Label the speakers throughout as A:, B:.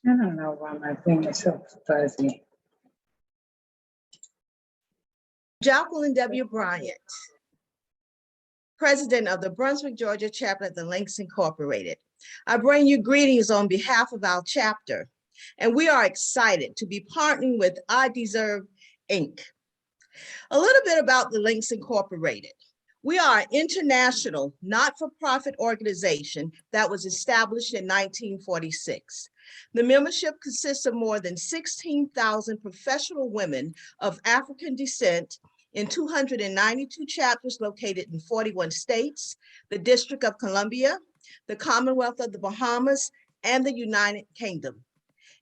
A: I don't know why my thing is so fuzzy.
B: Jacqueline W. Bryant, President of the Brunswick, Georgia chapter of the Links Incorporated. I bring you greetings on behalf of our chapter, and we are excited to be partnering with I Deserve, Inc. A little bit about the Links Incorporated. We are an international not-for-profit organization that was established in 1946. The membership consists of more than 16,000 professional women of African descent in 292 chapters located in 41 states, the District of Columbia, the Commonwealth of the Bahamas, and the United Kingdom.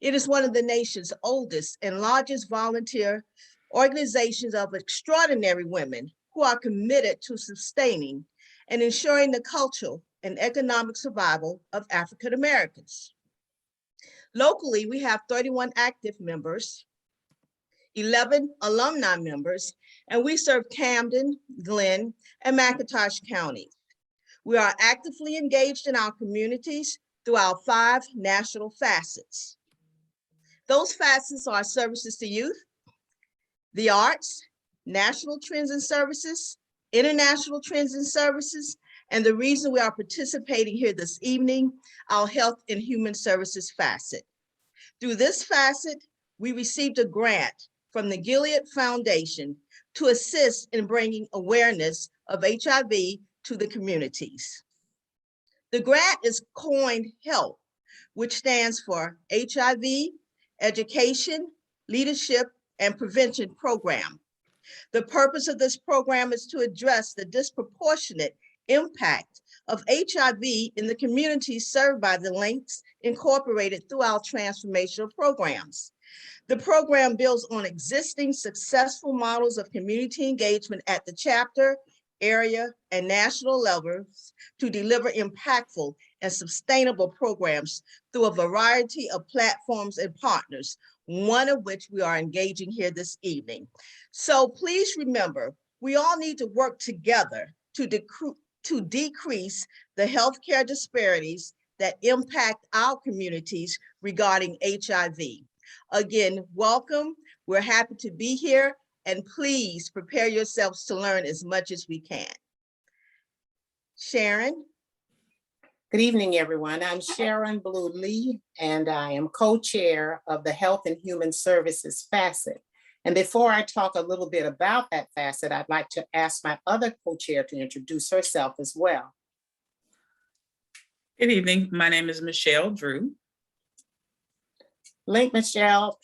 B: It is one of the nation's oldest and largest volunteer organizations of extraordinary women who are committed to sustaining and ensuring the cultural and economic survival of African Americans. Locally, we have 31 active members, 11 alumni members, and we serve Camden, Glenn, and McIntosh counties. We are actively engaged in our communities through our 5 national facets. Those facets are services to youth, the arts, national trends and services, international trends and services, and the reason we are participating here this evening, our health and human services facet. Through this facet, we received a grant from the Gilead Foundation to assist in bringing awareness of HIV to the communities. The grant is coined HELP, which stands for HIV, Education, Leadership, and Prevention Program. The purpose of this program is to address the disproportionate impact of HIV in the communities served by the Links Incorporated through our transformational programs. The program builds on existing successful models of community engagement at the chapter, area, and national levels to deliver impactful and sustainable programs through a variety of platforms and partners, one of which we are engaging here this evening. So please remember, we all need to work together to decrease the healthcare disparities that impact our communities regarding HIV. Again, welcome. We're happy to be here, and please prepare yourselves to learn as much as we can. Sharon?
C: Good evening, everyone. I'm Sharon Blue Lee, and I am co-chair of the Health and Human Services facet. And before I talk a little bit about that facet, I'd like to ask my other co-chair to introduce herself as well.
D: Good evening. My name is Michelle Drew.
C: Michelle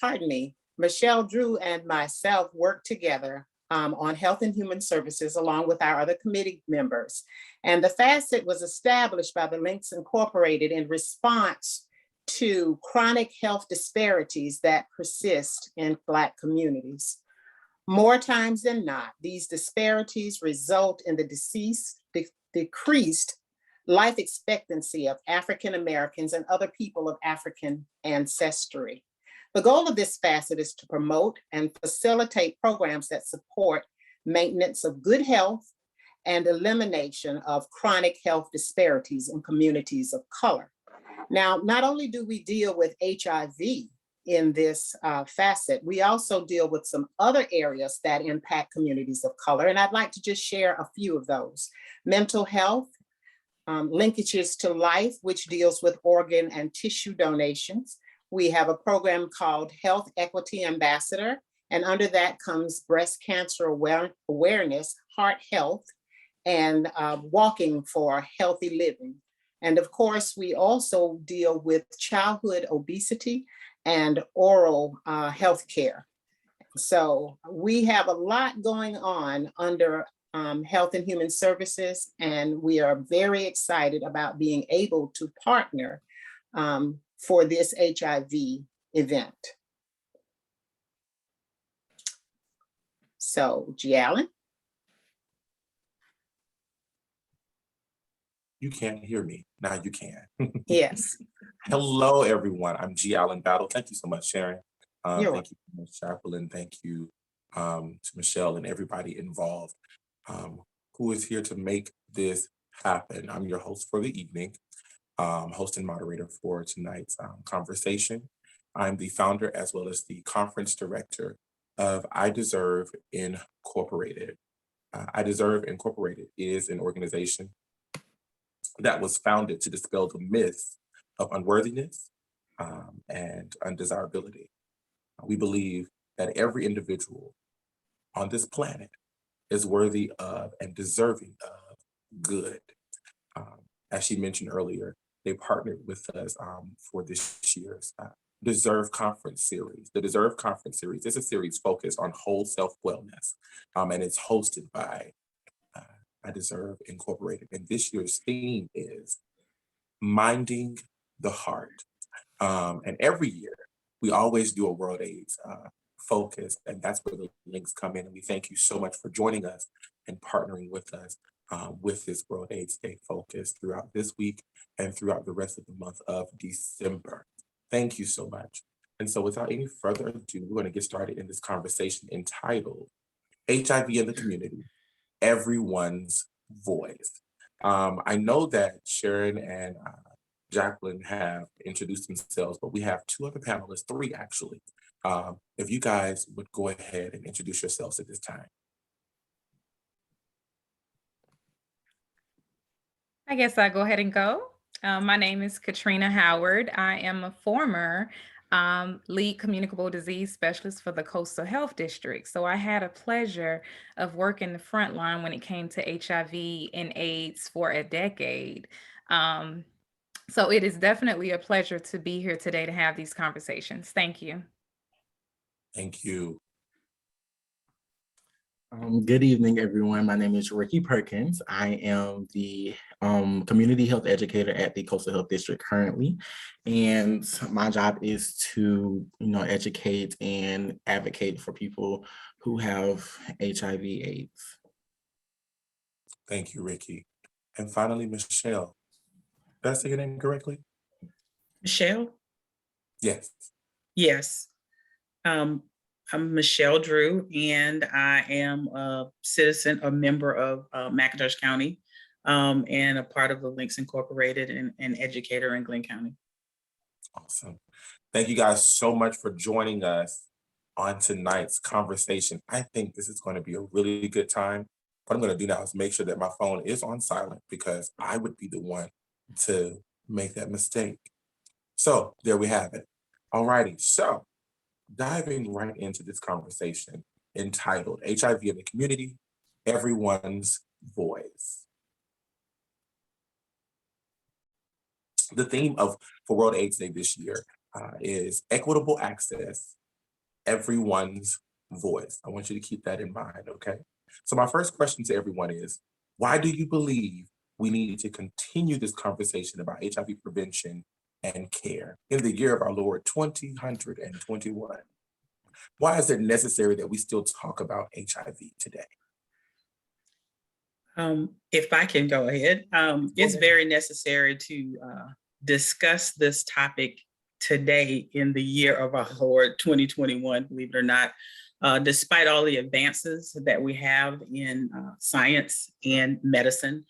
C: Drew and myself work together on Health and Human Services along with our other committee members. And the facet was established by the Links Incorporated in response to chronic health disparities that persist in Black communities. More times than not, these disparities result in the decreased life expectancy of African Americans and other people of African ancestry. The goal of this facet is to promote and facilitate programs that support maintenance of good health and elimination of chronic health disparities in communities of color. Now, not only do we deal with HIV in this facet, we also deal with some other areas that impact communities of color, and I'd like to just share a few of those. Mental health, linkages to life, which deals with organ and tissue donations. We have a program called Health Equity Ambassador, and under that comes breast cancer awareness, heart health, and walking for healthy living. And of course, we also deal with childhood obesity and oral health care. So we have a lot going on under Health and Human Services, and we are very excited about being able to partner for this HIV event. So, G. Allen?
E: You can't hear me. Now you can.
C: Yes.
E: Hello, everyone. I'm G. Allen Battle. Thank you so much, Sharon. Thank you so much, Chaplain. Thank you to Michelle and everybody involved who is here to make this happen. I'm your host for the evening, host and moderator for tonight's conversation. I'm the founder as well as the conference director of I Deserve Incorporated. I Deserve Incorporated is an organization that was founded to dispel the myth of unworthiness and undesirability. We believe that every individual on this planet is worthy of and deserving of good. As she mentioned earlier, they partnered with us for this year's Deserve Conference Series. The Deserve Conference Series is a series focused on whole self wellness, and it's hosted by I Deserve Incorporated. And this year's theme is Minding the Heart. And every year, we always do a World AIDS focus, and that's where the links come in. And we thank you so much for joining us and partnering with us with this World AIDS Day focus throughout this week and throughout the rest of the month of December. Thank you so much. And so without any further ado, we're going to get started in this conversation entitled HIV in the Community, Everyone's Voice. I know that Sharon and Jacqueline have introduced themselves, but we have two other panelists, three actually. If you guys would go ahead and introduce yourselves at this time.
F: I guess I'll go ahead and go. My name is Katrina Howard. I am a former lead communicable disease specialist for the Coastal Health District. So I had a pleasure of working the front line when it came to HIV and AIDS for a decade. So it is definitely a pleasure to be here today to have these conversations. Thank you.
E: Thank you.
G: Good evening, everyone. My name is Ricky Perkins. I am the community health educator at the Coastal Health District currently, and my job is to, educate and advocate for people who have HIV/AIDS.
E: Thank you, Ricky. And finally, Michelle. Did I say your name correctly?
D: Michelle?
E: Yes.
D: Yes. I'm Michelle Drew, and I am a citizen, a member of McIntosh County, and a part of the Links Incorporated and educator in Glenn County.
E: Awesome. Thank you guys so much for joining us on tonight's conversation. I think this is going to be a really good time. What I'm going to do now is make sure that my phone is on silent because I would be the one to make that mistake. So there we have it. All righty. So diving right into this conversation entitled HIV in the Community, Everyone's Voice. The theme for World AIDS Day this year is equitable access, everyone's voice. I want you to keep that in mind, okay? So my first question to everyone is, why do you believe we need to continue this conversation about HIV prevention and care in the year of our Lord 2021? Why is it necessary that we still talk about HIV today?
D: If I can go ahead, it's very necessary to discuss this topic today in the year of our Lord 2021, believe it or not. Despite all the advances that we have in science and medicine,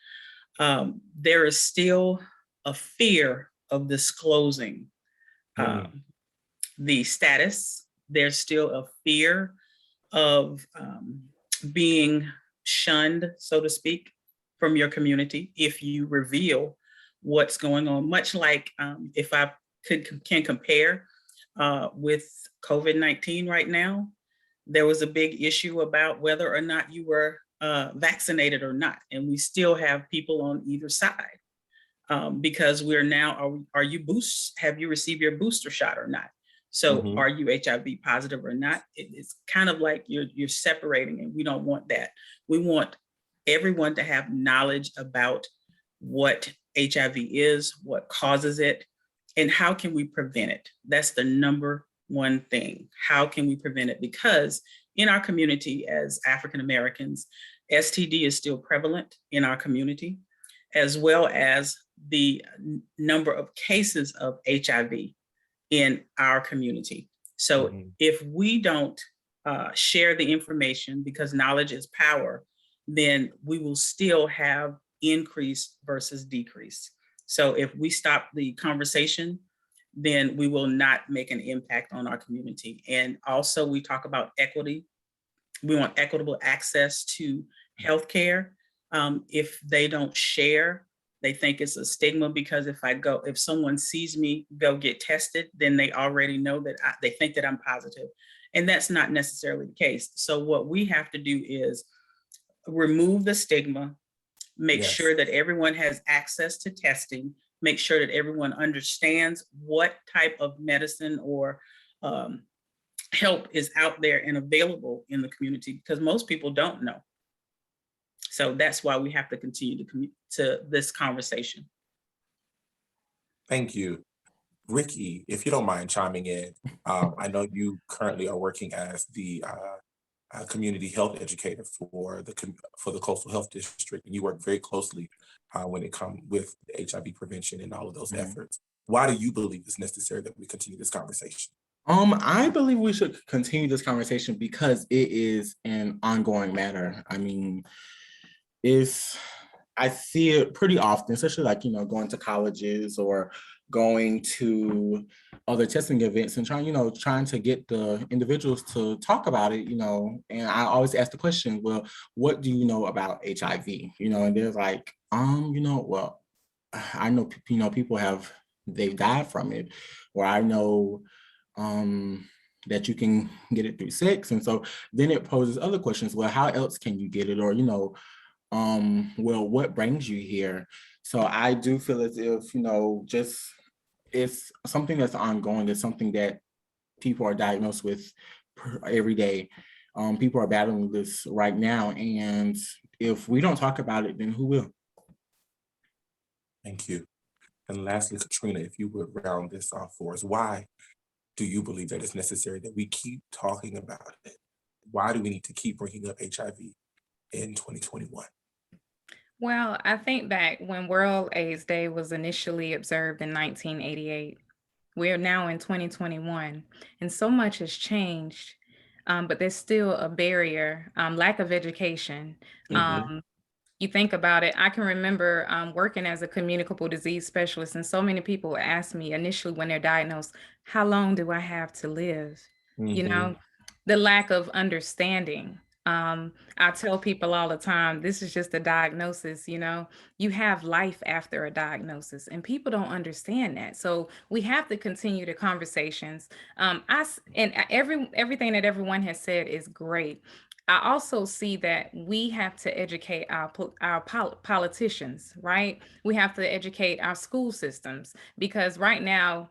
D: there is still a fear of disclosing the status. There's still a fear of being shunned, so to speak, from your community if you reveal what's going on. Much like if I can compare with COVID-19 right now, there was a big issue about whether or not you were vaccinated or not. And we still have people on either side because we're now, have you received your booster shot or not? So are you HIV positive or not? It's kind of like you're separating, and we don't want that. We want everyone to have knowledge about what HIV is, what causes it, and how can we prevent it? That's the number one thing. How can we prevent it? Because in our community as African Americans, STD is still prevalent in our community, as well as the number of cases of HIV in our community. So if we don't share the information, because knowledge is power, then we will still have increase versus decrease. So if we stop the conversation then we will not make an impact on our community. And also we talk about equity. We want equitable access to healthcare. If they don't share, they think it's a stigma because if someone sees me go get tested, then they already know that they think that I'm positive. And that's not necessarily the case. So what we have to do is remove the stigma, make sure that everyone has access to testing, make sure that everyone understands what type of medicine or help is out there and available in the community, because most people don't know. So that's why we have to continue to this conversation.
E: Thank you. Ricky, if you don't mind chiming in, I know you currently are working as the community health educator for the Coastal Health District, and you work very closely when it comes with HIV prevention and all of those efforts. Why do you believe it's necessary that we continue this conversation?
G: I believe we should continue this conversation because it is an ongoing matter. I mean, I see it pretty often, especially like, going to colleges or going to other testing events and trying to get the individuals to talk about it, and I always ask the question, well, what do you know about HIV? And they're like, well, I know, people they've died from it, or I know that you can get it through sex. And so then it poses other questions. Well, how else can you get it? Or, well, what brings you here? So I do feel as if, just it's something that's ongoing. It's something that people are diagnosed with every day. People are battling this right now. And if we don't talk about it, then who will?
E: Thank you. And lastly, Katrina, if you would round this off for us, why do you believe that it's necessary that we keep talking about it? Why do we need to keep bringing up HIV in 2021?
F: Well, I think back when World AIDS Day was initially observed in 1988. We're now in 2021, and so much has changed, but there's still a barrier, lack of education. You think about it, I can remember working as a communicable disease specialist, and so many people ask me initially when they're diagnosed, how long do I have to live? The lack of understanding. I tell people all the time, this is just a diagnosis, you have life after a diagnosis, and people don't understand that. So we have to continue the conversations. Everything that everyone has said is great. I also see that we have to educate our politicians, right? We have to educate our school systems, because right now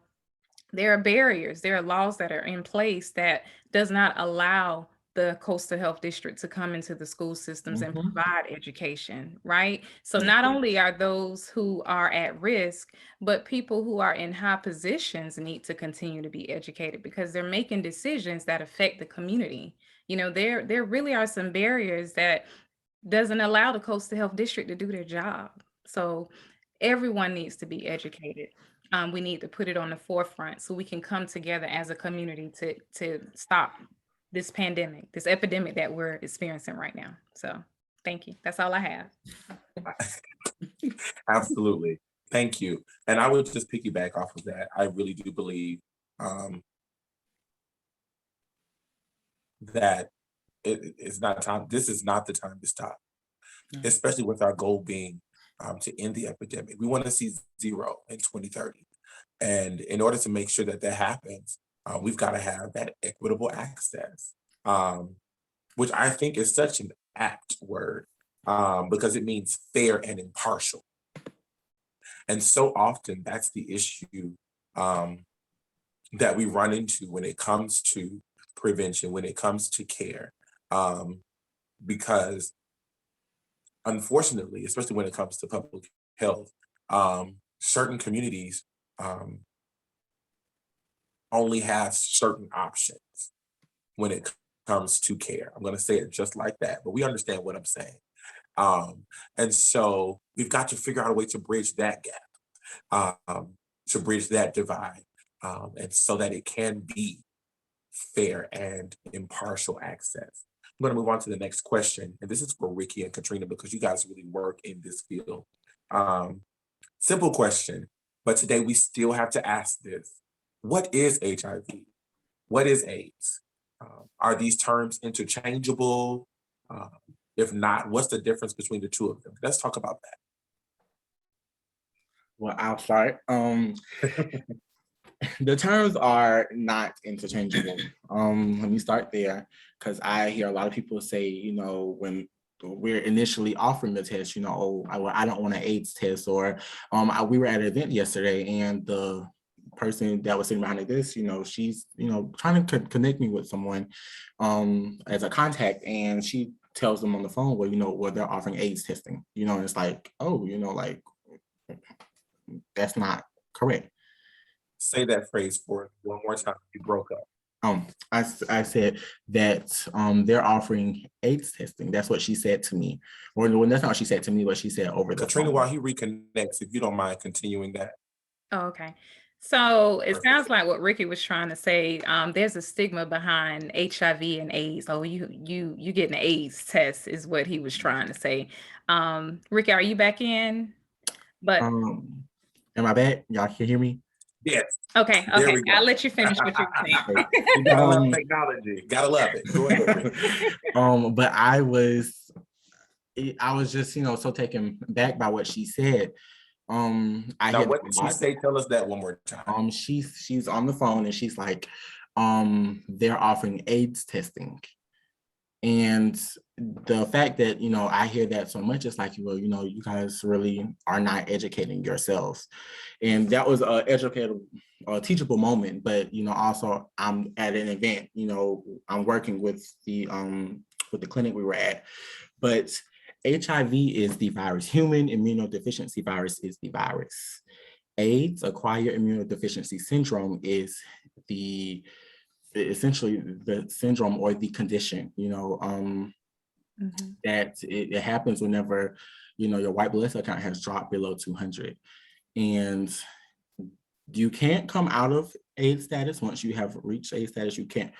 F: there are barriers, there are laws that are in place that does not allow the Coastal Health District to come into the school systems and provide education, right? So not only are those who are at risk, but people who are in high positions need to continue to be educated, because they're making decisions that affect the community. There really are some barriers that doesn't allow the Coastal Health District to do their job. So everyone needs to be educated. We need to put it on the forefront so we can come together as a community to stop this pandemic, this epidemic that we're experiencing right now. So thank you. That's all I have.
E: Absolutely. Thank you. And I would just piggyback off of that. I really do believe that it's not time. This is not the time to stop, especially with our goal being to end the epidemic. We want to see zero in 2030. And in order to make sure that that happens, we've got to have that equitable access, which I think is such an apt word because it means fair and impartial. And so often that's the issue that we run into when it comes to prevention, when it comes to care, because unfortunately, especially when it comes to public health, certain communities only have certain options when it comes to care. I'm going to say it just like that, but we understand what I'm saying. And so we've got to figure out a way to bridge that gap, to bridge that divide, and so that it can be fair and impartial access. I'm going to move on to the next question, and this is for Ricky and Katrina because you guys really work in this field. Simple question, but today we still have to ask this. what is HIV? What is AIDS? Are these terms interchangeable? If not, what's the difference between the two of them? Let's talk about that.
G: Well, I'll start. The terms are not interchangeable. Let me start there, because I hear a lot of people say, you know, when we're initially offering the test, you know, oh, I don't want an AIDS test, or we were at an event yesterday, and the person that was sitting behind this, you know, she's, you know, trying to connect me with someone as a contact, and she tells them on the phone, well, you know, well, they're offering AIDS testing, you know, and it's like, oh, you know, like, that's not correct.
E: Say that phrase for one more time. You broke up.
G: I said that they're offering AIDS testing. That's what she said to me. Or well, that's not what she said to me, but she said over the
E: Katrina,
G: phone.
E: while he reconnects, if you don't mind continuing that.
F: Oh, okay. So it sounds like what Ricky was trying to say. There's a stigma behind HIV and AIDS. Oh, you getting an AIDS test is what he was trying to say. Ricky, are you back in? But
G: am I back? Y'all can hear me?
E: Yes.
F: Okay. I'll let you finish what you were saying.
E: You gotta love technology. Gotta love it. Go ahead.
G: But I was just, you know, so taken back by what she said.
E: Now, what did she say? Tell us that one more time.
G: She's on the phone and she's like, they're offering AIDS testing. And the fact that, you know, I hear that so much, it's like, well, you know, you guys really are not educating yourselves. And that was a teachable moment. But, you know, also I'm at an event, you know, I'm working with the clinic we were at. But HIV is the virus. Human immunodeficiency virus is the virus. AIDS, acquired immunodeficiency syndrome, is essentially the syndrome or the condition, you know, that it happens whenever, you know, your white blood cell count has dropped below 200. And you can't come out of AIDS status once you have reached AIDS status. You can't,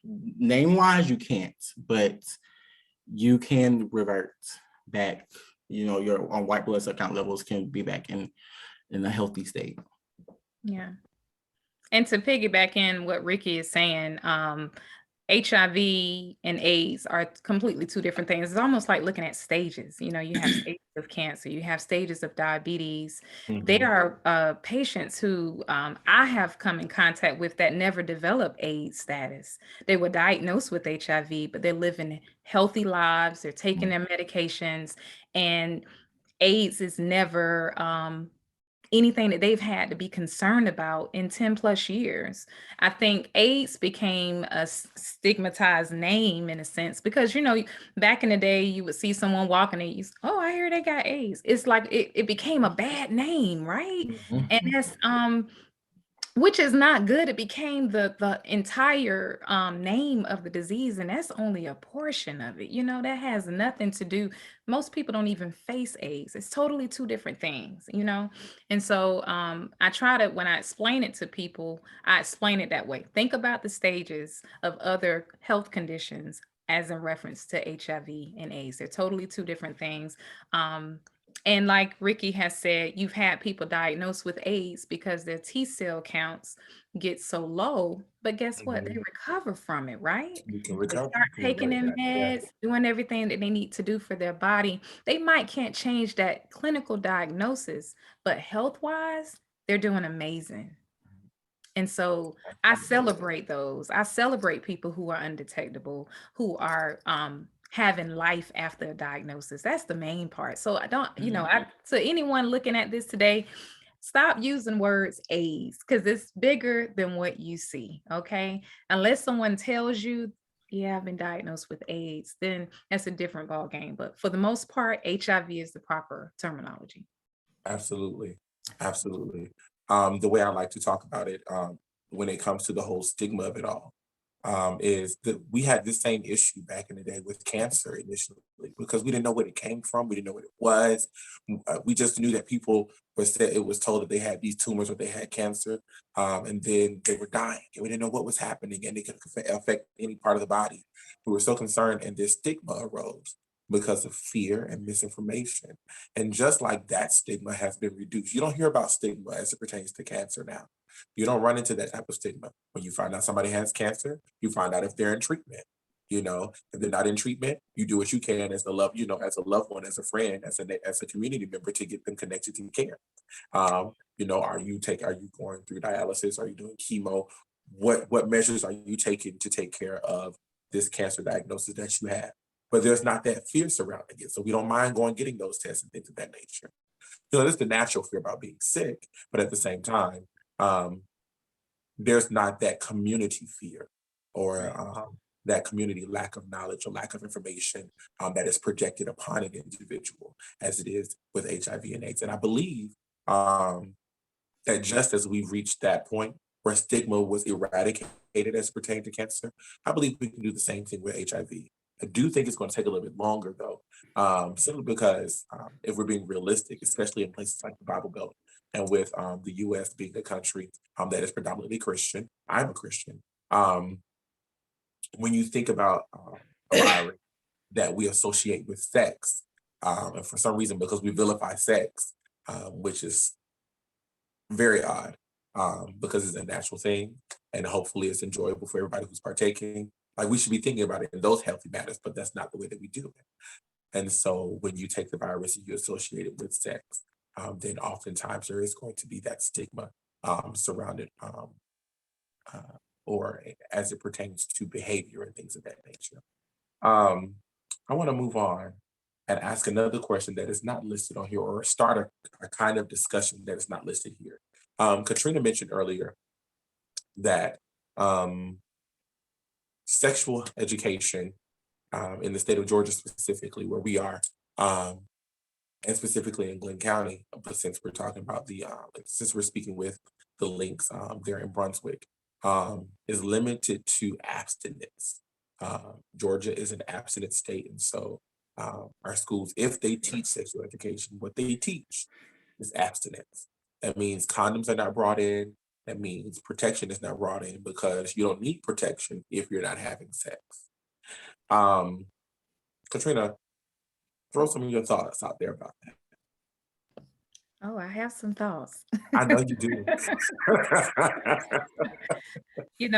G: name-wise, you can't, but you can revert back, you know, your white blood cell count levels can be back in a healthy state.
F: Yeah. And to piggyback in what Ricky is saying, HIV and AIDS are completely two different things. It's almost like looking at stages. You know, you have stages of cancer, you have stages of diabetes. There are patients who I have come in contact with that never developed AIDS status. They were diagnosed with HIV, but they're living healthy lives, they're taking their medications, and AIDS is never anything that they've had to be concerned about in 10 plus years. I think AIDS became a stigmatized name in a sense, because, you know, back in the day, you would see someone walking and you, oh, I hear they got AIDS. It's like, it became a bad name, right? And that's, which is not good. It became the entire name of the disease, and that's only a portion of it. You know, that has nothing to do. Most people don't even face AIDS. It's totally two different things, you know? And so I try to, when I explain it to people, I explain it that way. Think about the stages of other health conditions as in reference to HIV and AIDS. They're totally two different things. And like Ricky has said, you've had people diagnosed with AIDS because their T cell counts get so low, but guess what? They recover from it, right?
E: You can
F: They
E: recover.
F: start taking their meds, doing everything that they need to do for their body. They can't change that clinical diagnosis, but health-wise, they're doing amazing. And so I celebrate those. I celebrate people who are undetectable, who are having life after a diagnosis. That's the main part. So I don't, you know, to anyone looking at this today, stop using words AIDS, because it's bigger than what you see. Okay. Unless someone tells you, yeah, I've been diagnosed with AIDS, then that's a different ball game. But for the most part, HIV is the proper terminology.
E: Absolutely. Absolutely. The way I like to talk about it, when it comes to the whole stigma of it all, is that we had this same issue back in the day with cancer initially, because we didn't know what it came from. We didn't know what it was. We just knew that people it was told that they had these tumors or they had cancer, and then they were dying, and we didn't know what was happening, and it could affect any part of the body. We were so concerned, and this stigma arose because of fear and misinformation. And just like that stigma has been reduced. You don't hear about stigma as it pertains to cancer now. You don't run into that type of stigma. When you find out somebody has cancer, you find out if they're in treatment. You know, if they're not in treatment, you do what you can as a as a loved one, as a friend, as a community member to get them connected to care. You know, are you going through dialysis? Are you doing chemo? What measures are you taking to take care of this cancer diagnosis that you have? But there's not that fear surrounding it. So we don't mind getting those tests and things of that nature. You know, there's the natural fear about being sick, but at the same time, there's not that community fear or that community lack of knowledge or lack of information that is projected upon an individual as it is with HIV and AIDS. And I believe that just as we've reached that point where stigma was eradicated as pertained to cancer, I believe we can do the same thing with HIV. I do think it's going to take a little bit longer though, simply because if we're being realistic, especially in places like the Bible Belt and with the US being a country that is predominantly Christian, I'm a Christian. When you think about a virus that we associate with sex, and for some reason, because we vilify sex, which is very odd, because it's a natural thing, and hopefully it's enjoyable for everybody who's partaking. Like we should be thinking about it in those healthy matters, but that's not the way that we do it. And so when you take the virus and you associate it with sex, then oftentimes there is going to be that stigma surrounded or as it pertains to behavior and things of that nature. I want to move on and ask another question that is not listed on here, or start a kind of discussion that is not listed here. Katrina mentioned earlier that sexual education in the state of Georgia specifically, where we are, and specifically in Glenn County, but since we're talking about since we're speaking with the links there in Brunswick, is limited to abstinence. Georgia is an abstinent state, and so our schools, if they teach sexual education, what they teach is abstinence. That means condoms are not brought in. That means protection is not brought in, because you don't need protection if you're not having sex. Katrina, throw some of your thoughts out there about that.
F: Oh, I have some thoughts.
E: I know you do.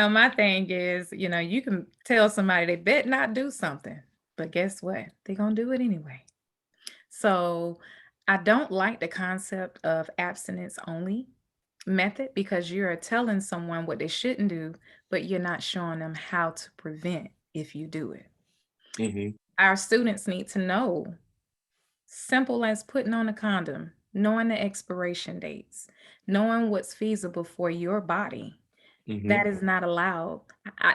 F: My thing is, you can tell somebody they bet not do something, but guess what? They're going to do it anyway. So I don't like the concept of abstinence only method, because you're telling someone what they shouldn't do, but you're not showing them how to prevent if you do it.
E: Mm-hmm.
F: Our students need to know, simple as putting on a condom, knowing the expiration dates, knowing what's feasible for your body.
E: Mm-hmm.
F: That is not allowed.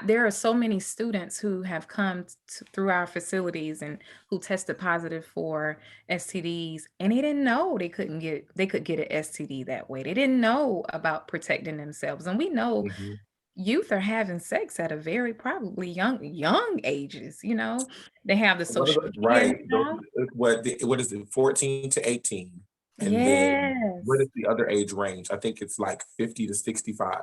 F: There are so many students who have come through our facilities and who tested positive for STDs, and they didn't know they could get an STD that way. They didn't know about protecting themselves. And we know
E: Mm-hmm.
F: youth are having sex at a very probably young ages. They have the social media
E: Right.
F: now.
E: What is it, 14 to 18? And then what
F: Yes.
E: is the other age range? I think it's like 50 to 65.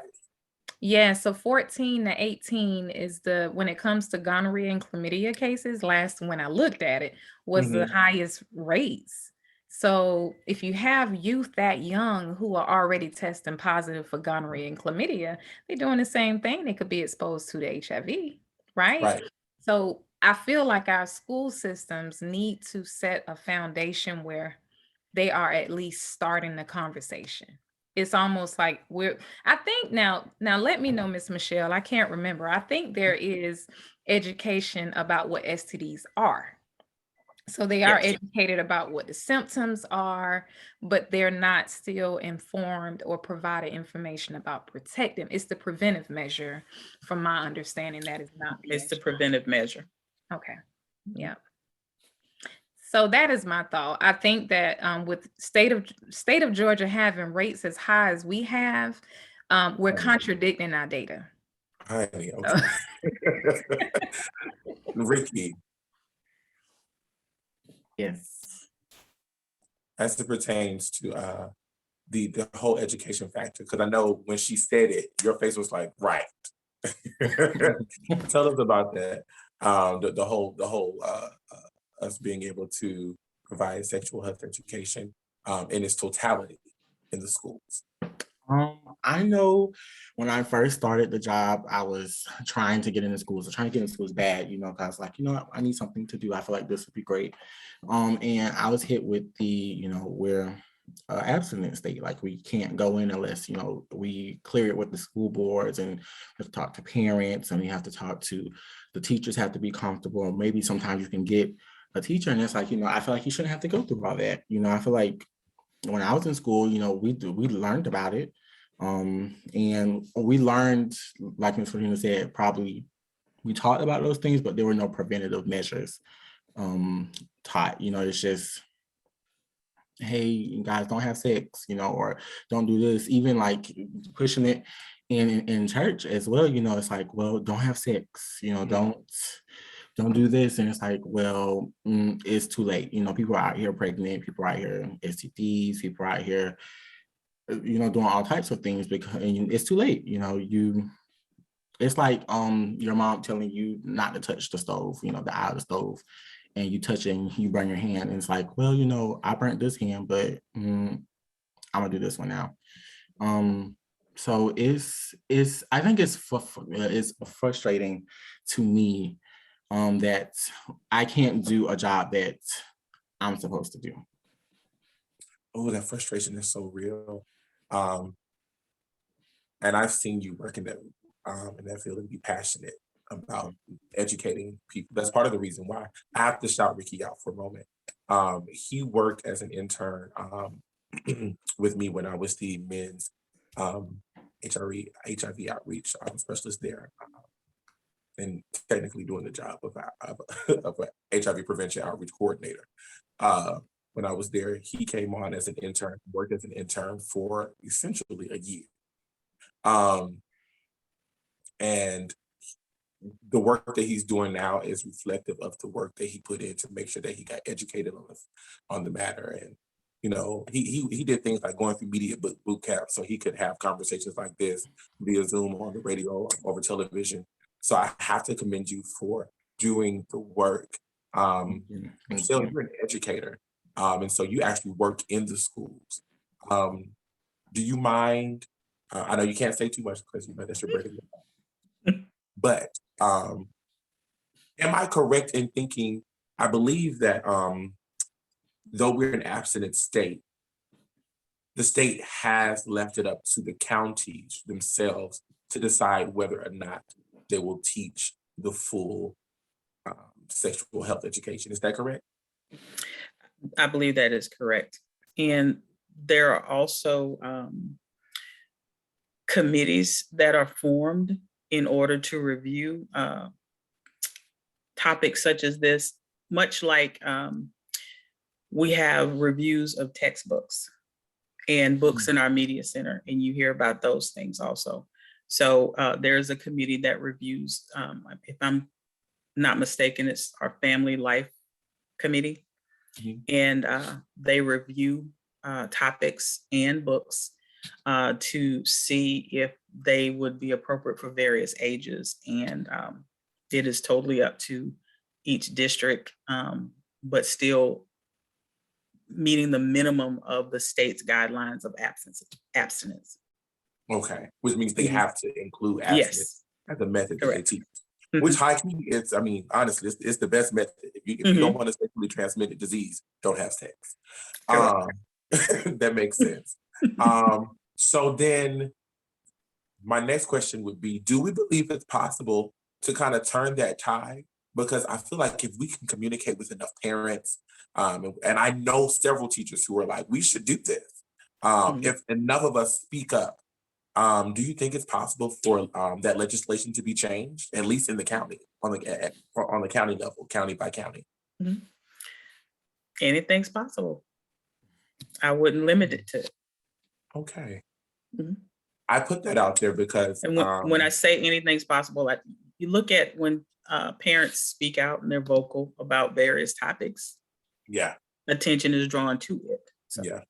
F: Yeah, so 14 to 18 is when it comes to gonorrhea and chlamydia cases, last when I looked at it, was the
E: Mm-hmm.
F: highest rates. So if you have youth that young who are already testing positive for gonorrhea and chlamydia, they're doing the same thing. They could be exposed to the HIV, right?
E: Right.
F: So I feel like our school systems need to set a foundation where they are at least starting the conversation. It's almost like I think now let me know, Miss Michelle, I can't remember. I think there is education about what STDs are. So they are
E: Yes.
F: educated about what the symptoms are, but they're not still informed or provided information about protecting. It's the preventive measure, from my understanding, that is not being
D: It's the preventive measure.
F: Okay. Yeah. So that is my thought. I think that with state of Georgia having rates as high as we have, we're contradicting our data.
E: Honey, okay. Ricky,
G: Yes.
E: as it pertains to the whole education factor, because I know when she said it, your face was like, right. Tell us about that. The whole us being able to provide sexual health education in its totality in the schools.
G: I know when I first started the job, I was trying to get into schools. So trying to get into schools bad, because like, I need something to do. I feel like this would be great. And I was hit with the, we're abstinence state. Like we can't go in unless, we clear it with the school boards, and we have to talk to parents, and we have to talk to the teachers, have to be comfortable. Maybe sometimes you can get a teacher, and it's like, I feel like you shouldn't have to go through all that. I feel like when I was in school, we learned about it. And we learned, like Ms. Farina said, probably we talked about those things, but there were no preventative measures taught. It's just, hey, guys, don't have sex, or don't do this. Even like pushing it in church as well, it's like, well, don't have sex, don't do this. And it's like, well, it's too late. People are out here pregnant, people are out here STDs, people are out here, doing all types of things because it's too late. It's like your mom telling you not to touch the stove, the eye of the stove, and you touch it and you burn your hand. And it's like, well, I burnt this hand, but I'm gonna do this one now. So I think it's frustrating to me that I can't do a job that I'm supposed to do.
E: Oh, that frustration is so real. And I've seen you work in that field and be passionate about educating people. That's part of the reason why I have to shout Ricky out for a moment. He worked as an intern with me when I was the men's HIV outreach specialist there, and technically doing the job of an HIV prevention outreach coordinator. When I was there, he came on as an intern, worked as an intern for essentially a year. And the work that he's doing now is reflective of the work that he put in to make sure that he got educated on the matter. And he did things like going through media boot camp so he could have conversations like this via Zoom, on the radio, over television. So I have to commend you for doing the work. Michelle, you're an educator, and so you actually work in the schools. Do you mind? I know you can't say too much because that's your break. But am I correct in thinking? I believe that though we're an abstinent state, the state has left it up to the counties themselves to decide whether or not they will teach the full sexual health education. Is that correct?
D: I believe that is correct. And there are also committees that are formed in order to review topics such as this, much like we have reviews of textbooks and books in our media center, and you hear about those things also. So there's a committee that reviews, if I'm not mistaken, it's our Family Life Committee. And they review topics and books to see if they would be appropriate for various ages. And it is totally up to each district, but still meeting the minimum of the state's guidelines of abstinence.
E: Okay, which means they have to include abstinence as a method that they teach. Which hiking is, honestly, it's the best method. If you don't want to sexually transmitted disease, don't have sex. That makes sense. So then my next question would be, do we believe it's possible to kind of turn that tide? Because I feel like if we can communicate with enough parents, and I know several teachers who are like, we should do this. If enough of us speak up, do you think it's possible for that legislation to be changed, at least in the county, on the county level, county by county?
D: Anything's possible. I wouldn't limit it to.
E: Okay. I put that out there because
D: and when I say anything's possible, you look at when parents speak out and they're vocal about various topics.
E: Yeah.
D: Attention is drawn to it. So.
E: Yeah.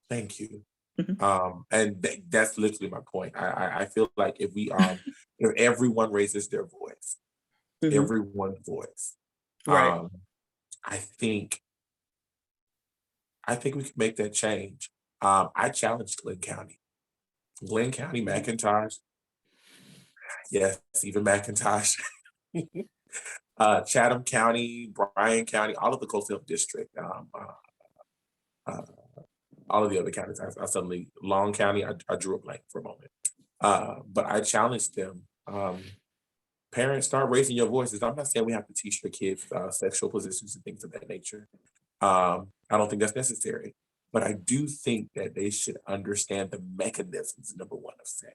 E: Thank you. And that's literally my point. I feel like if we if everyone raises their voice, everyone's voice,
D: right.
E: I think we can make that change. I challenge Glenn County Glenn County, McIntosh. Yes, even McIntosh. Chatham County, Bryan County, all of the Coastal Health District, all of the other counties. I suddenly, Long County, I drew a blank for a moment. But I challenged them. Parents, start raising your voices. I'm not saying we have to teach your kids sexual positions and things of that nature. I don't think that's necessary. But I do think that they should understand the mechanisms, number one, of sex.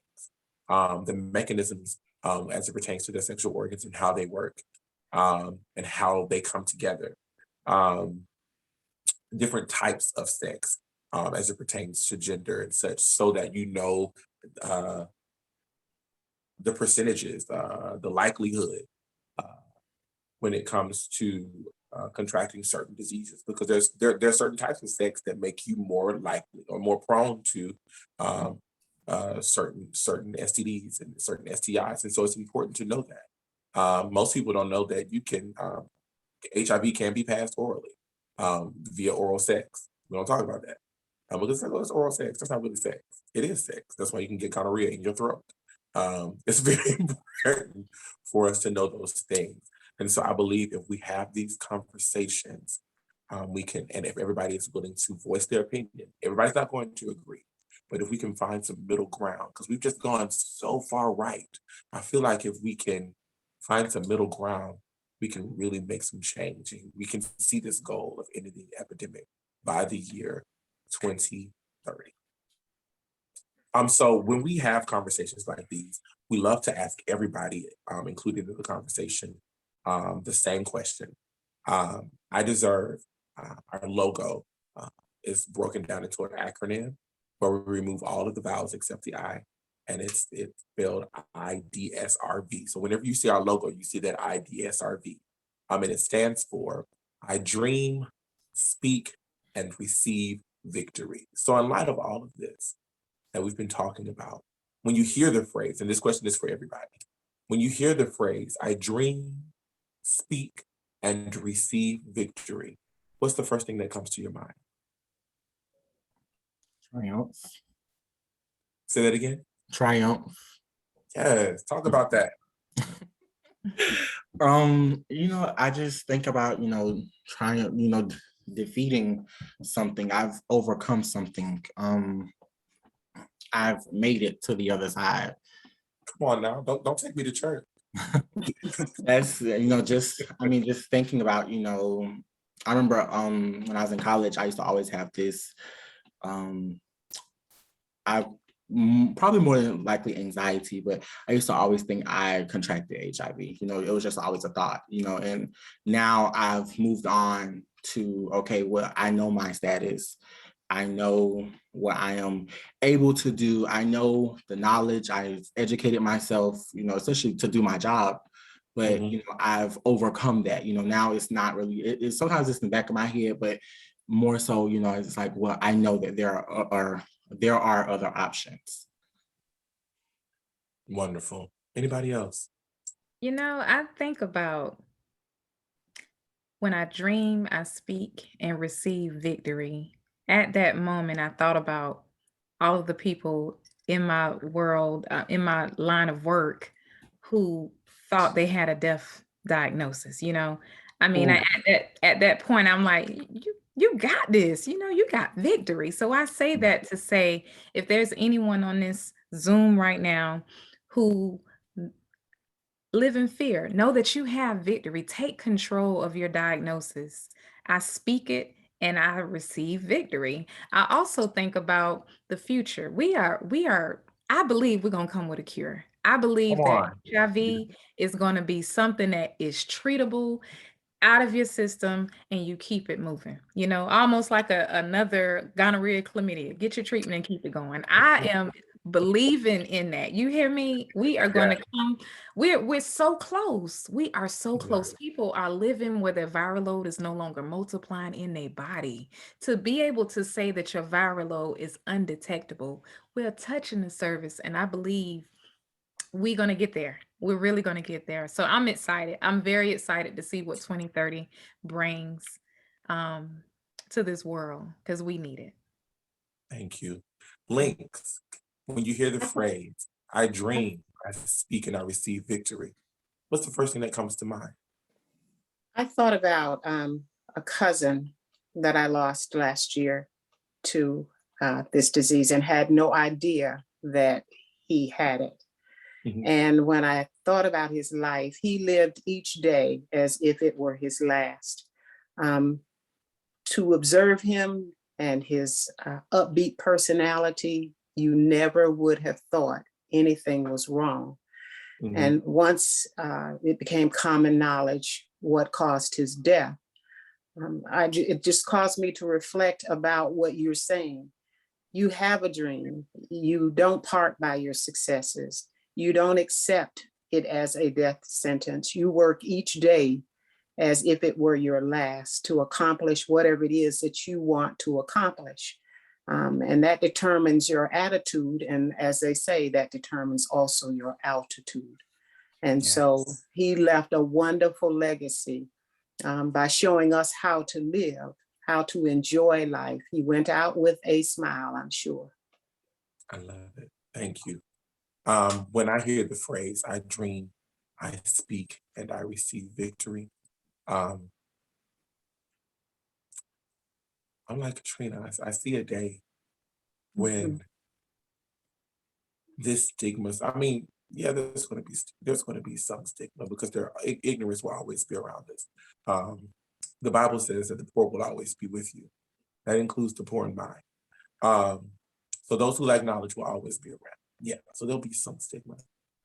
E: The mechanisms as it pertains to their sexual organs and how they work, and how they come together. Different types of sex as it pertains to gender and such, so that you know the percentages, the likelihood when it comes to contracting certain diseases, because there are certain types of sex that make you more likely or more prone to certain STDs and certain STIs, and so it's important to know that. Most people don't know that you can HIV can be passed orally via oral sex. We don't talk about that. Because it's oral sex. That's not really sex. It is sex. That's why you can get gonorrhea in your throat. It's very important for us to know those things. And so I believe if we have these conversations, we can, and if everybody is willing to voice their opinion, everybody's not going to agree. But if we can find some middle ground, because we've just gone so far right, I feel like if we can find some middle ground, we can really make some change. And we can see this goal of ending the epidemic by the year 2030. So when we have conversations like these, we love to ask everybody, including in the conversation, the same question. I deserve, our logo is broken down into an acronym where we remove all of the vowels except the I, and it's spelled IDSRV. So whenever you see our logo, you see that IDSRV. And it stands for I dream, speak, and receive victory. So in light of all of this that we've been talking about, when you hear the phrase, and this question is for everybody, when you hear the phrase, I dream, speak, and receive victory, what's the first thing that comes to your mind?
G: Triumph.
E: Say that again.
G: Triumph.
E: Yes, talk about that.
G: I just think about, trying, defeating something. I've overcome something. I've made it to the other side.
E: Come on now, don't take me to church.
G: That's, just thinking about, I remember when I was in college, I used to always have this, probably more than likely anxiety, but I used to always think I contracted HIV. It was just always a thought, and now I've moved on to, okay, well, I know my status. I know what I am able to do. I know the knowledge. I've educated myself, especially to do my job. But, I've overcome that. Now it's not really, it's sometimes it's in the back of my head, but more so, it's like, well, I know that there are other options.
E: Wonderful. Anybody else?
F: I think about when I dream, I speak and receive victory. At that moment, I thought about all of the people in my world, in my line of work, who thought they had a death diagnosis. At that point, I'm like, you got this, you got victory. So I say that to say, if there's anyone on this Zoom right now who live in fear, know that you have victory. Take control of your diagnosis. I speak it and I receive victory. I also think about the future. I believe we're going to come with a cure. I believe that HIV is going to be something that is treatable out of your system and you keep it moving, almost like another gonorrhea, chlamydia. Get your treatment and keep it going. I am believing in that. You hear me? We are going to come. We're so close. We are so close. People are living where their viral load is no longer multiplying in their body. To be able to say that your viral load is undetectable, we're touching the surface, and I believe we're going to get there. We're really going to get there. So I'm excited. I'm very excited to see what 2030 brings to this world, because we need it.
E: Thank you. Links. when you hear the phrase, I dream, I speak, and I receive victory, what's the first thing that comes to mind?
C: I thought about a cousin that I lost last year to this disease and had no idea that he had it. And when I thought about his life, he lived each day as if it were his last. To observe him and his upbeat personality, you never would have thought anything was wrong. And once it became common knowledge what caused his death, it just caused me to reflect about what you're saying. You have a dream. You don't part by your successes. You don't accept it as a death sentence. You work each day as if it were your last to accomplish whatever it is that you want to accomplish. And that determines your attitude. And as they say, that determines also your altitude. And so he left a wonderful legacy by showing us how to live, how to enjoy life. He went out with a smile, I'm sure.
E: I love it. Thank you. When I hear the phrase, I dream, I speak, and I receive victory, I'm like Katrina. I see a day when this stigma, I mean, yeah, there's going to be some stigma because ignorance will always be around us. The Bible says that the poor will always be with you. That includes the poor in mind. So those who lack knowledge will always be around. Yeah, so there'll be some stigma,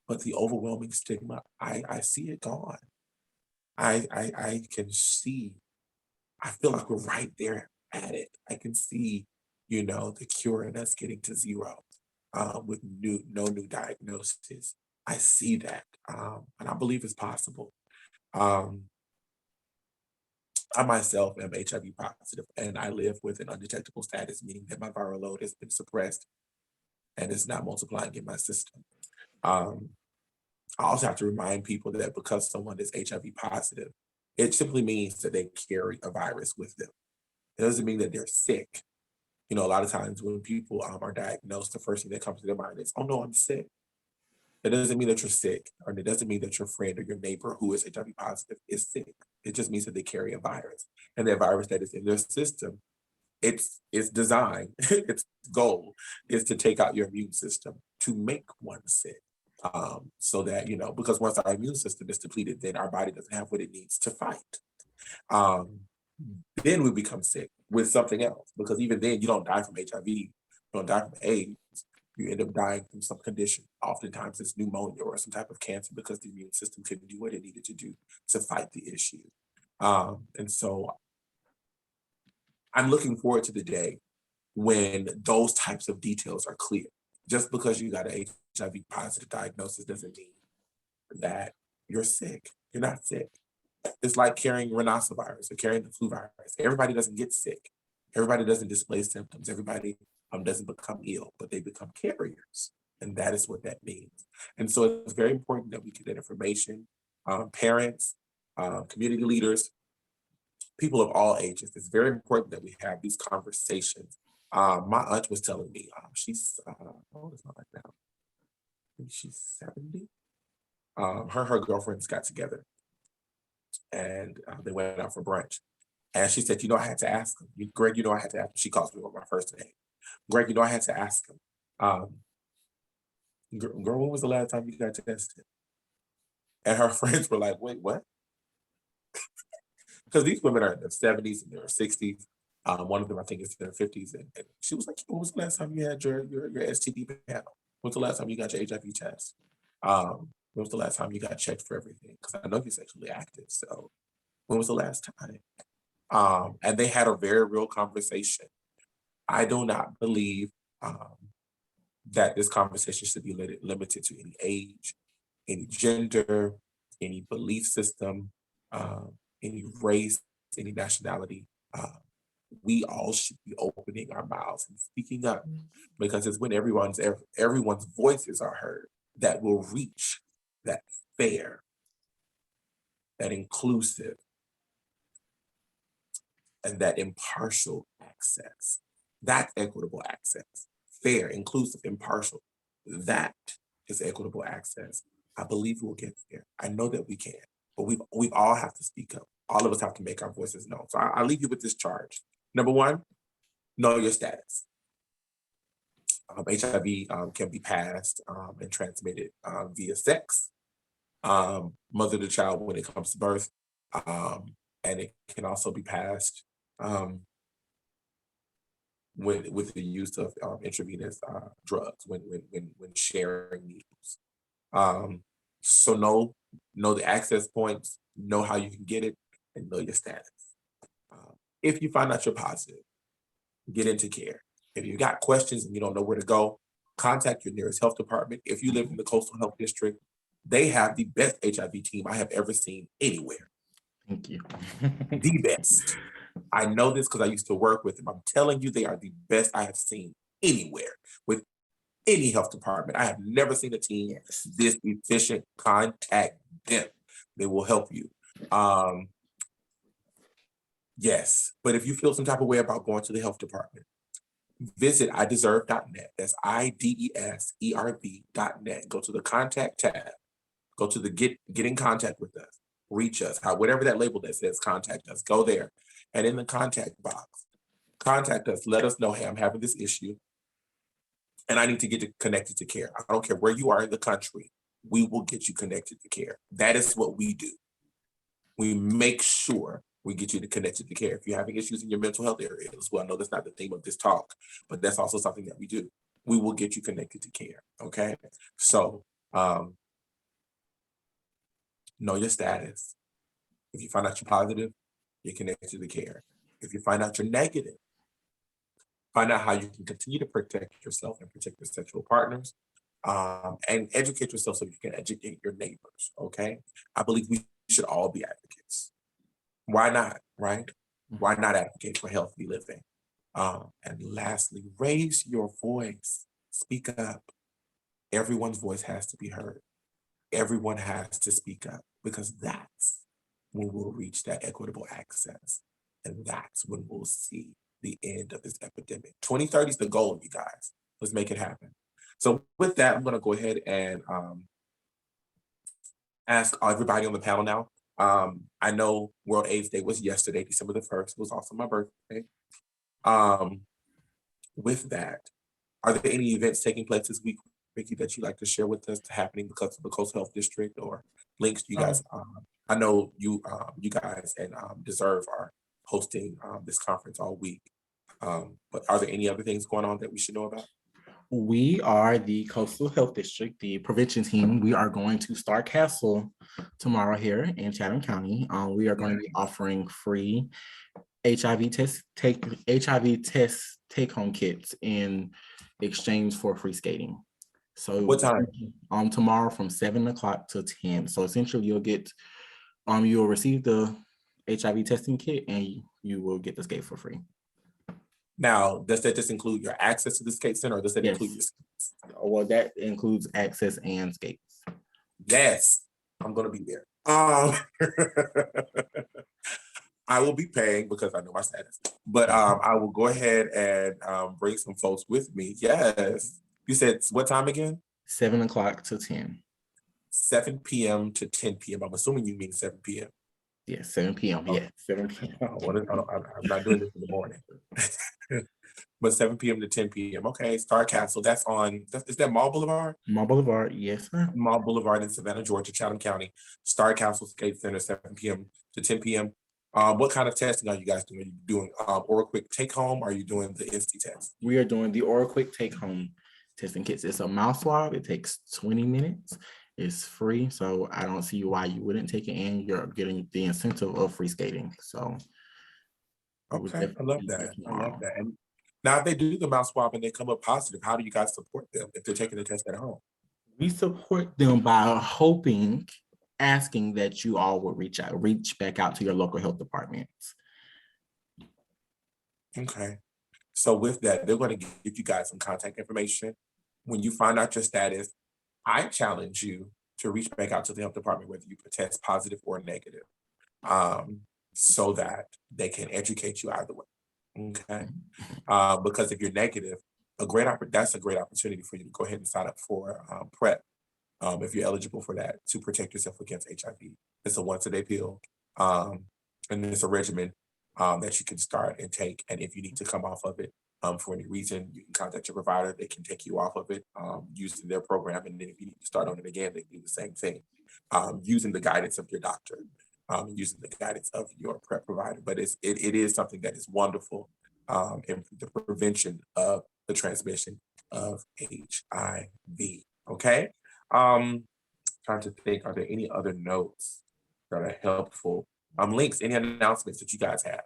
E: but the overwhelming stigma, I see it gone. I can see, I feel like we're right there at it. I can see, the cure and us getting to zero with no new diagnosis. I see that, and I believe it's possible. I myself am HIV positive, and I live with an undetectable status, meaning that my viral load has been suppressed and it's not multiplying in my system. I also have to remind people that because someone is HIV positive, it simply means that they carry a virus with them. It doesn't mean that they're sick. A lot of times when people are diagnosed, the first thing that comes to their mind is, oh no, I'm sick. It doesn't mean that you're sick, or it doesn't mean that your friend or your neighbor who is HIV positive is sick. It just means that they carry a virus. And that virus that is in their system, its design, its goal is to take out your immune system, to make one sick. So that, because once our immune system is depleted, then our body doesn't have what it needs to fight. Then we become sick with something else, because even then you don't die from HIV, you don't die from AIDS, you end up dying from some condition. Oftentimes it's pneumonia or some type of cancer because the immune system couldn't do what it needed to do to fight the issue. And so I'm looking forward to the day when those types of details are clear. Just because you got an HIV positive diagnosis doesn't mean that you're sick. You're not sick. It's like carrying rhinoceros or carrying the flu virus. Everybody doesn't get sick. Everybody doesn't display symptoms. Everybody doesn't become ill, but they become carriers. And that is what that means. And so it's very important that we get that information. Parents, community leaders, people of all ages, it's very important that we have these conversations. My aunt was telling me, she's, how old is my aunt now? I think she's 70. Her girlfriends got together and they went out for brunch. And she said, I had to ask him. Greg, I had to ask him. She calls me by my first name. Greg, I had to ask him. Girl, when was the last time you got tested? And her friends were like, wait, what? Because these women are in their 70s and their 60s. One of them, I think, is in their 50s. And she was like, when was the last time you had your STD panel? When was the last time you got your HIV test? When was the last time you got checked for everything? Because I know you're sexually active. So when was the last time? And they had a very real conversation. I do not believe that this conversation should be limited to any age, any gender, any belief system, any race, any nationality. We all should be opening our mouths and speaking up, because it's when everyone's voices are heard that will reach that fair, that inclusive, and that impartial access. That's equitable access. Fair, inclusive, impartial. That is equitable access. I believe we'll get there. I know that we can, but we all have to speak up. All of us have to make our voices known. So I'll leave you with this charge. Number one, know your status. HIV can be passed and transmitted via sex, mother to child when it comes to birth, and it can also be passed with the use of intravenous drugs when sharing needles. So know the access points, know how you can get it, and know your status. If you find out you're positive, get into care. If you got questions and you don't know where to go, contact your nearest health department. If you live in the Coastal Health District, they have the best HIV team I have ever seen anywhere.
G: Thank you.
E: The best. I know this because I used to work with them. I'm telling you, they are the best I have seen anywhere with any health department. I have never seen a team this efficient. Contact them. They will help you. Yes, but if you feel some type of way about going to the health department, visit ideserve.net. That's IDESERV.net. Go to the contact tab. Go to the get in contact with us. Reach us. Whatever that label that says contact us, go there. And in the contact box, contact us. Let us know, hey, I'm having this issue and I need to get connected to care. I don't care where you are in the country. We will get you connected to care. That is what we do. We make sure we get you connected to care. If you're having issues in your mental health area as well, I know that's not the theme of this talk, but that's also something that we do. We will get you connected to care, okay? So, know your status. If you find out you're positive, you're connected to care. If you find out you're negative, find out how you can continue to protect yourself and protect your sexual partners, and educate yourself so you can educate your neighbors, okay? I believe we should all be advocates. Why not, right? Why not advocate for healthy living? And lastly, raise your voice. Speak up. Everyone's voice has to be heard. Everyone has to speak up because that's when we'll reach that equitable access. And that's when we'll see the end of this epidemic. 2030 is the goal, you guys. Let's make it happen. So with that, I'm going to go ahead and ask everybody on the panel now. I know World AIDS Day was yesterday, December the 1st. It was also my birthday. With that, are there any events taking place this week, Ricky, that you'd like to share with us happening because of the Coastal Health District or links you guys? I know you guys and Deserve are hosting this conference all week. But are there any other things going on that we should know about?
G: We are the Coastal Health District, the prevention team. We are going to Star Castle tomorrow here in Chatham County. We are going to be offering free HIV test take-home kits in exchange for free skating. So
E: what time?
G: Tomorrow from 7 o'clock to 10. So essentially you'll get you'll receive the HIV testing kit and you will get the skate for free.
E: Now, does that just include your access to the skate center, or does that include your skates?
G: Well, that includes access and skates.
E: Yes, I'm gonna be there. I will be paying because I know my status, but I will go ahead and bring some folks with me. Yes, you said what time again?
G: 7 o'clock to 10.
E: 7 p.m. to 10 p.m. I'm assuming you mean 7 p.m.
G: Yeah, 7 p.m.
E: Oh.
G: Yeah, 7 p.m.
E: I'm not doing this in the morning. But 7 p.m. to 10 p.m. Okay, Star Castle. Is that Mall Boulevard?
G: Mall Boulevard, yes, sir.
E: Mall Boulevard in Savannah, Georgia, Chatham County. Star Castle Skate Center, 7 p.m. to 10 p.m. What kind of testing are you guys doing? Are you doing Oral Quick Take Home? Or are you doing the instant test?
G: We are doing the Oral Quick Take Home testing kits. It's a mouth swab. It takes 20 minutes. It's free, so I don't see why you wouldn't take it, and you're getting the incentive of free skating. So,
E: okay, I love that. I love that. And now, if they do the mouth swab and they come up positive, how do you guys support them if they're taking the test at home?
G: We support them by asking that you all would reach back out to your local health departments.
E: Okay. So with that, they're going to give you guys some contact information. When you find out your status, I challenge you to reach back out to the health department, whether you test positive or negative, so that they can educate you either way. Okay. Because if you're negative, that's a great opportunity for you to go ahead and sign up for PrEP if you're eligible for that, to protect yourself against HIV. It's a once-a-day pill, and it's a regimen that you can start and take. And if you need to come off of it for any reason, you can contact your provider. They can take you off of it using their program. And then if you need to start on it again, they can do the same thing using the guidance of your doctor, using the guidance of your PrEP provider. But it is something that is wonderful in the prevention of the transmission of HIV. Okay. Trying to think, are there any other notes that are helpful? Links, any announcements that you guys have?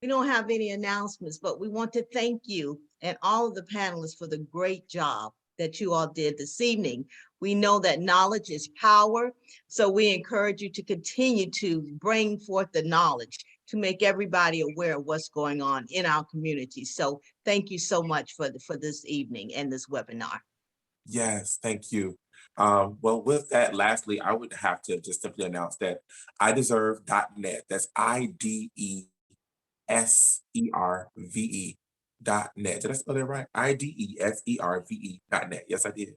B: We don't have any announcements, but we want to thank you and all of the panelists for the great job that you all did this evening. We know that knowledge is power, so we encourage you to continue to bring forth the knowledge to make everybody aware of what's going on in our community. So thank you so much for this evening and this webinar.
E: Yes, thank you. Well, with that, lastly, I would have to just simply announce that ideserve.net, that's IDESERVE.net. Did I spell that right? IDESERVE.net. Yes, I did.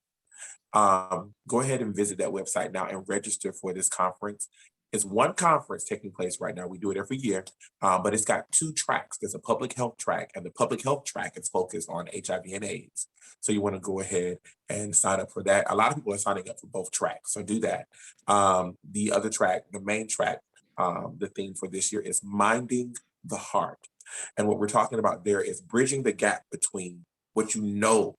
E: Go ahead and visit that website now and register for this conference. It's one conference taking place right now. We do it every year, but it's got 2 tracks. There's a public health track, and the public health track is focused on HIV and AIDS. So you want to go ahead and sign up for that. A lot of people are signing up for both tracks, so do that. The other track, the main track, the theme for this year is Minding the Heart. And what we're talking about there is bridging the gap between what you know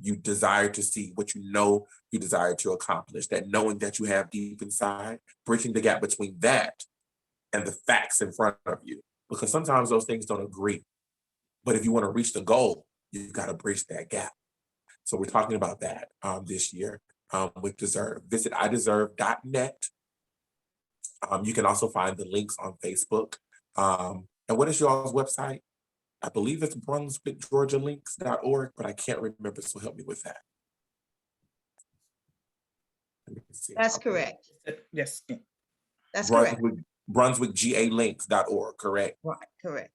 E: you desire to see, what you know you desire to accomplish, that knowing that you have deep inside, bridging the gap between that and the facts in front of you. Because sometimes those things don't agree. But if you want to reach the goal, you've got to bridge that gap. So we're talking about that this year with Deserve. Visit ideserve.net. You can also find the links on Facebook. And what is y'all's website? I believe it's BrunswickGeorgiaLinks.org, but I can't remember, so help me with that. Let me see.
B: That's correct.
D: Yes.
B: That's correct.
E: BrunswickGaLinks.org, correct?
B: Right, correct.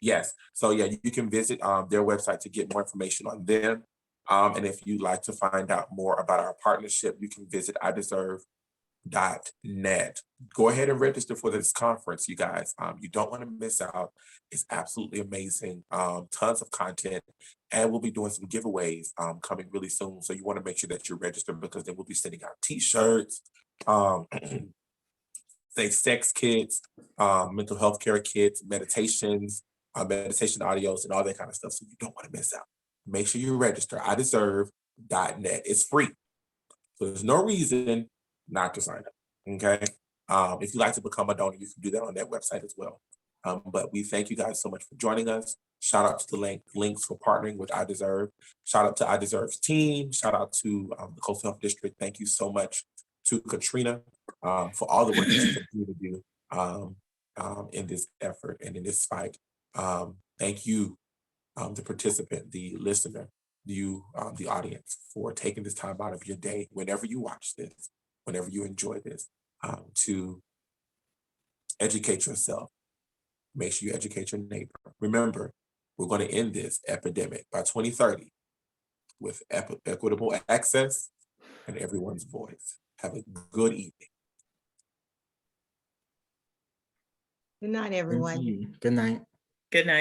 E: Yes. So yeah, you can visit their website to get more information on them. And if you'd like to find out more about our partnership, you can visit ideserve.net. Go ahead and register for this conference, you guys. You don't want to miss out. It's absolutely amazing. Tons of content, and we'll be doing some giveaways coming really soon. So you want to make sure that you're registered, because then we'll be sending out t-shirts, safe sex kits, mental health care kits, meditations, meditation audios, and all that kind of stuff. So you don't want to miss out. Make sure you register. ideserve.net. It's free. So there's no reason not to sign up. Okay. If you'd like to become a donor, you can do that on that website as well. But we thank you guys so much for joining us. Shout out to the links for partnering with iDeserve. Shout out to iDeserve's team. Shout out to the Coastal Health District. Thank you so much to Katrina for all the work that you continue to do in this effort and in this fight. Thank you, the participant, the listener, you, the audience, for taking this time out of your day, whenever you watch this, whenever you enjoy this, to educate yourself. Make sure you educate your neighbor. Remember, we're going to end this epidemic by 2030 with equitable access and everyone's voice. Have a good evening.
B: Good night, everyone.
G: Good night.
D: Good night.